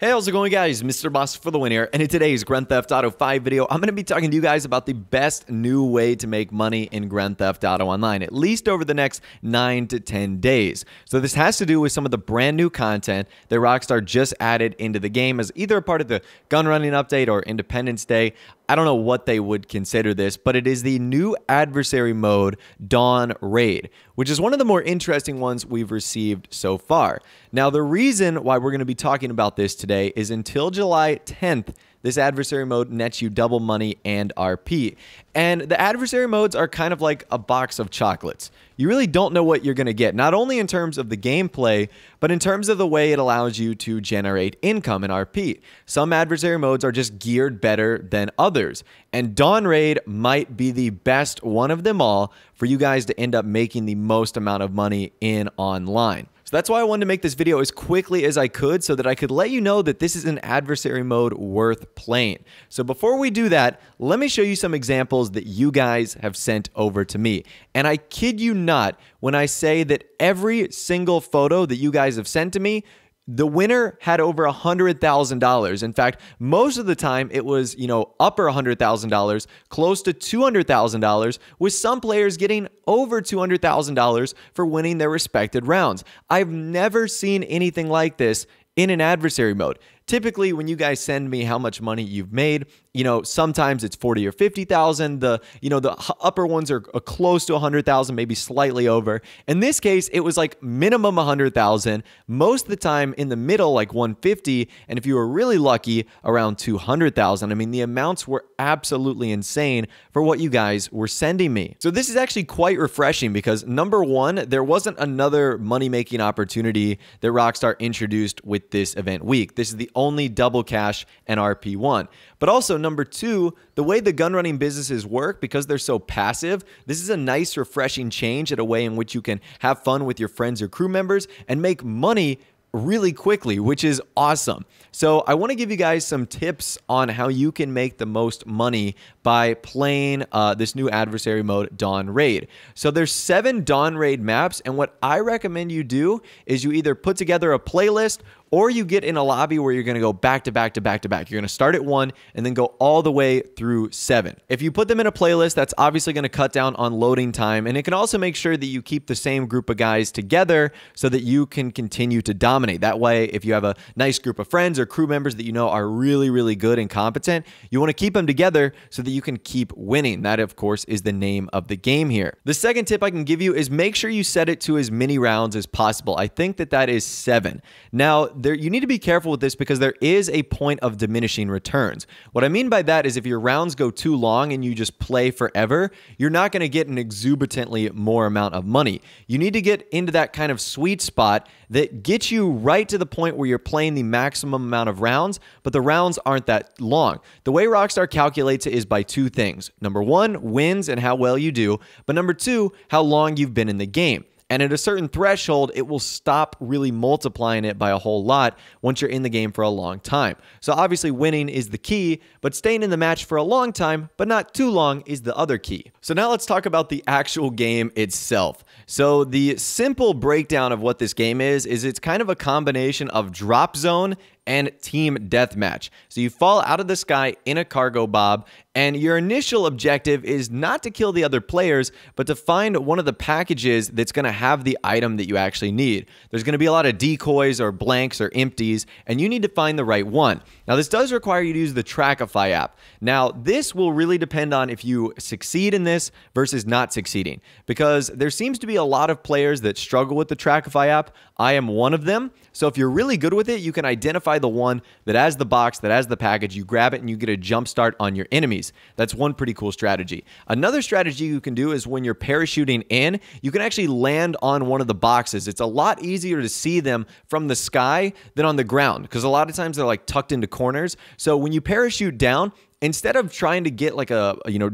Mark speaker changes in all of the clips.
Speaker 1: Hey, how's it going, guys? Mr. Boss for the win here, and in today's Grand Theft Auto 5 video, I'm going to be talking to you guys about the best new way to make money in Grand Theft Auto Online, at least over the next 9 to 10 days. So this has to do with some of the brand new content that Rockstar just added into the game as either a part of the Gunrunning update or Independence Day. I don't know what they would consider this, but it is the new adversary mode, Dawn Raid, which is one of the more interesting ones we've received so far. Now, the reason why we're going to be talking about this today is until July 10th, this adversary mode nets you double money and RP. And the adversary modes are kind of like a box of chocolates. You really don't know what you're going to get, not only in terms of the gameplay, but in terms of the way it allows you to generate income in RP. Some adversary modes are just geared better than others, and Dawn Raid might be the best one of them all for you guys to end up making the most amount of money in online. So that's why I wanted to make this video as quickly as I could so that I could let you know that this is an adversary mode worth playing. So before we do that, let me show you some examples that you guys have sent over to me. And I kid you not when I say that every single photo that you guys have sent to me, the winner had over $100,000. In fact, most of the time it was, upper $100,000, close to $200,000, with some players getting over $200,000 for winning their respected rounds. I've never seen anything like this in an adversary mode. Typically, when you guys send me how much money you've made, sometimes it's 40 or 50,000. The upper ones are close to 100,000, maybe slightly over. In this case, it was like minimum 100,000. Most of the time in the middle, like 150, and if you were really lucky, around 200,000. I mean, the amounts were absolutely insane for what you guys were sending me. So this is actually quite refreshing because number one, there wasn't another money-making opportunity that Rockstar introduced with this event week. This is the only double cash and RP1. But also, number two, the way the gunrunning businesses work, because they're so passive, this is a nice, refreshing change at a way in which you can have fun with your friends or crew members and make money really quickly, which is awesome. So I want to give you guys some tips on how you can make the most money by playing this new adversary mode, Dawn Raid. So there's 7 Dawn Raid maps, and what I recommend you do is you either put together a playlist or you get in a lobby where you're going to go back to back to back to back. You're going to start at 1 and then go all the way through 7. If you put them in a playlist, that's obviously going to cut down on loading time, and it can also make sure that you keep the same group of guys together so that you can continue to dominate. That way, if you have a nice group of friends or crew members that you know are really, really good and competent, you want to keep them together so that you can keep winning. That, of course, is the name of the game here. The second tip I can give you is make sure you set it to as many rounds as possible. I think that is 7. Now, you need to be careful with this because there is a point of diminishing returns. What I mean by that is if your rounds go too long and you just play forever, you're not going to get an exorbitantly more amount of money. You need to get into that kind of sweet spot that gets you right to the point where you're playing the maximum amount of rounds, but the rounds aren't that long. The way Rockstar calculates it is by 2 things. Number 1, wins and how well you do, but number 2, how long you've been in the game. And at a certain threshold, it will stop really multiplying it by a whole lot once you're in the game for a long time. So obviously winning is the key, but staying in the match for a long time, but not too long, is the other key. So now let's talk about the actual game itself. So the simple breakdown of what this game is it's kind of a combination of drop zone and team deathmatch. So you fall out of the sky in a cargo bob, and your initial objective is not to kill the other players, but to find one of the packages that's going to have the item that you actually need. There's going to be a lot of decoys or blanks or empties, and you need to find the right one. Now, this does require you to use the Trackify app. Now, this will really depend on if you succeed in this versus not succeeding, because there seems to be a lot of players that struggle with the Trackify app. I am one of them. So if you're really good with it, you can identify the one that has the box, that has the package, you grab it and you get a jump start on your enemies. That's one pretty cool strategy. Another strategy you can do is when you're parachuting in, you can actually land on one of the boxes. It's a lot easier to see them from the sky than on the ground because a lot of times they're like tucked into corners. So when you parachute down, instead of trying to get like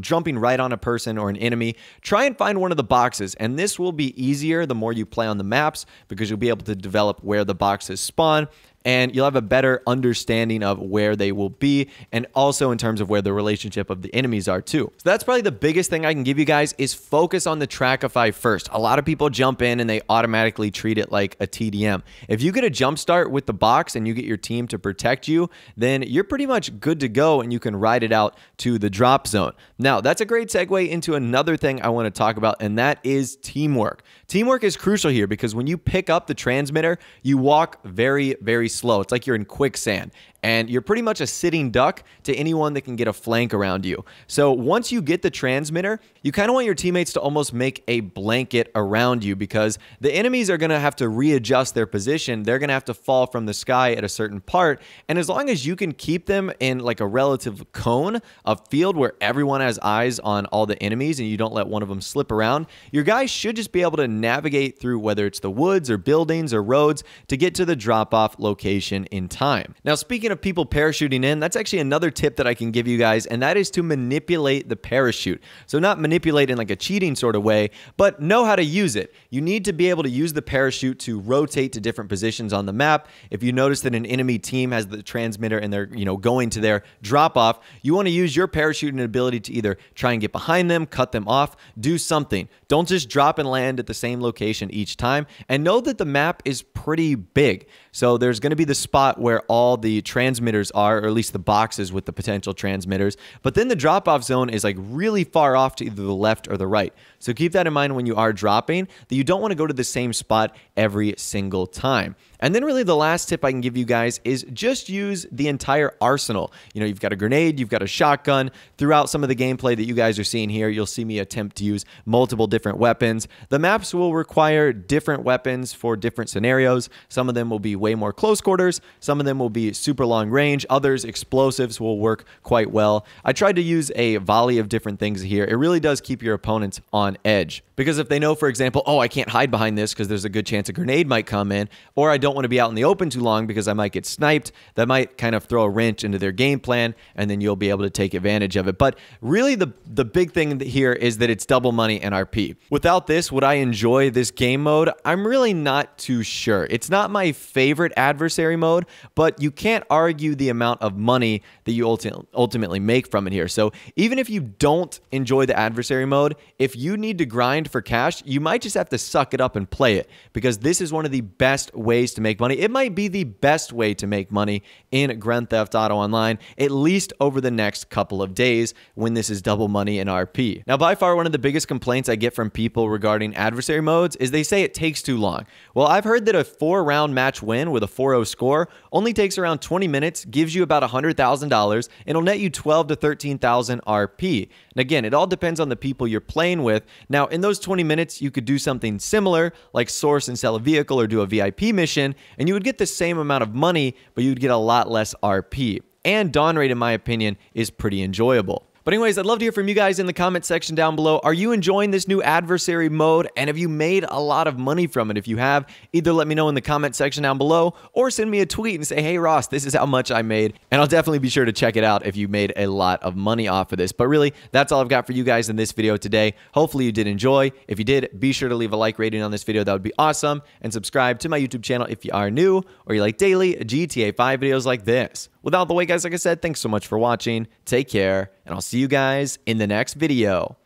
Speaker 1: jumping right on a person or an enemy, try and find one of the boxes. And this will be easier the more you play on the maps because you'll be able to develop where the boxes spawn and you'll have a better understanding of where they will be, and also in terms of where the relationship of the enemies are too. So that's probably the biggest thing I can give you guys, is focus on the Trackify first. A lot of people jump in and they automatically treat it like a TDM. If you get a jump start with the box and you get your team to protect you, then you're pretty much good to go and you can ride it out to the drop zone. Now, that's a great segue into another thing I want to talk about, and that is teamwork. Teamwork is crucial here because when you pick up the transmitter, you walk very, very slow. It's like you're in quicksand, and you're pretty much a sitting duck to anyone that can get a flank around you. So once you get the transmitter, you kind of want your teammates to almost make a blanket around you, because the enemies are going to have to readjust their position. They're going to have to fall from the sky at a certain part, and as long as you can keep them in like a relative cone of field where everyone has eyes on all the enemies and you don't let one of them slip around, your guys should just be able to navigate through whether it's the woods or buildings or roads to get to the drop-off location in time. Now, speaking of people parachuting in, that's actually another tip that I can give you guys, and that is to manipulate the parachute. So not manipulate in like a cheating sort of way, but know how to use it. You need to be able to use the parachute to rotate to different positions on the map. If you notice that an enemy team has the transmitter and they're, going to their drop-off, you want to use your parachute and ability to either try and get behind them, cut them off, do something. Don't just drop and land at the same location each time, and know that the map is pretty big. So there's going to be the spot where all the transmitters are, or at least the boxes with the potential transmitters, but then the drop-off zone is like really far off to either the left or the right. So keep that in mind when you are dropping, that you don't want to go to the same spot every single time. And then really the last tip I can give you guys is just use the entire arsenal. You've got a grenade, you've got a shotgun. Throughout some of the gameplay that you guys are seeing here, you'll see me attempt to use multiple different weapons. The maps will require different weapons for different scenarios. Some of them will be way more close quarters. Some of them will be super long range. Others, explosives, will work quite well. I tried to use a volley of different things here. It really does keep your opponents on edge. Because if they know, for example, oh, I can't hide behind this because there's a good chance a grenade might come in, or I don't want to be out in the open too long because I might get sniped, that might kind of throw a wrench into their game plan, and then you'll be able to take advantage of it. But really the big thing here is that it's double money and RP. Without this, would I enjoy this game mode? I'm really not too sure. It's not my favorite adversary mode, but you can't argue the amount of money that you ultimately make from it here. So even if you don't enjoy the adversary mode, if you need to grind for cash, you might just have to suck it up and play it, because this is one of the best ways to make money. It might be the best way to make money in Grand Theft Auto Online, at least over the next couple of days when this is double money and RP. Now, by far, one of the biggest complaints I get from people regarding adversary modes is they say it takes too long. Well, I've heard that a 4-round match win with a 4-0 score only takes around 20 minutes, gives you about $100,000, and it'll net you 12 to 13,000 RP. And again, it all depends on the people you're playing with. Now, in those 20 minutes, you could do something similar, like source and sell a vehicle or do a VIP mission, and you would get the same amount of money, but you'd get a lot less RP. And dawn rate, in my opinion, is pretty enjoyable. But anyways, I'd love to hear from you guys in the comment section down below. Are you enjoying this new adversary mode? And have you made a lot of money from it? If you have, either let me know in the comment section down below or send me a tweet and say, hey, Ross, this is how much I made. And I'll definitely be sure to check it out if you made a lot of money off of this. But really, that's all I've got for you guys in this video today. Hopefully you did enjoy. If you did, be sure to leave a like rating on this video. That would be awesome. And subscribe to my YouTube channel if you are new or you like daily GTA 5 videos like this. Without the way, guys, like I said, thanks so much for watching. Take care, and I'll see you guys in the next video.